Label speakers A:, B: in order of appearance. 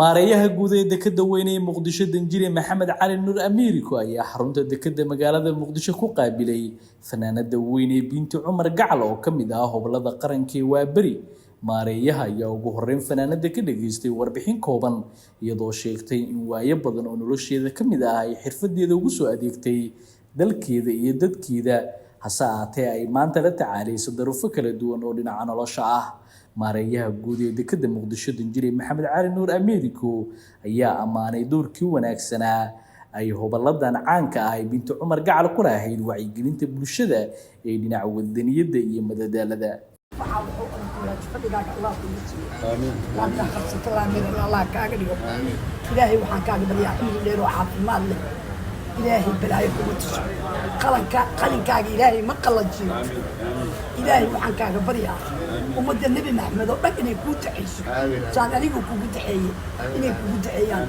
A: maareeyaha guud ee dekedda weyn ee Muqdisho Danjire Maxamed Cali Nuur Ameeriko ayaa xarunta dekedda magaalada Muqdisho ku qaabilay fanaanada weyn ee Binti Cumar Gacal oo kamid ah hobolada qaranka ee Waaberi. maareeyaha ayaa ugu horeyn fanaanada ka dhageystay warbixin kooban iyadoo sheegtay in waayo badan oo nolosheeda kamid ah ay xirfadeeda ugu soo adeegtay dalkeeda iyo dadkeeda hase ahaatee ay maanta la tacaalayso duruufo kala duwan oo dhinaca nolosha ah. maareeyaha guud ee dekedda Muqdisho Danjire Maxamed Cali Nuur Ameeriko ayaa amaanay doorkii wanaagsanaa ay hoboladan caanka ah ee Binti Cumar Gacal ku lahayd wacyigelinta bulshada ee dhinaca wadaniyada iyo madadaalada.
B: آمين. الله كاغا ديو إلهي وحان كاغا بريا عمري دير وعافماد له إلهي بلاي قوتش قلن كاغا إلهي ما قلنجي إلهي وحان كاغا بريا ومد النبي محمد ودك إني كنت عيش سان أنيقو كنت حي إني كنت حيان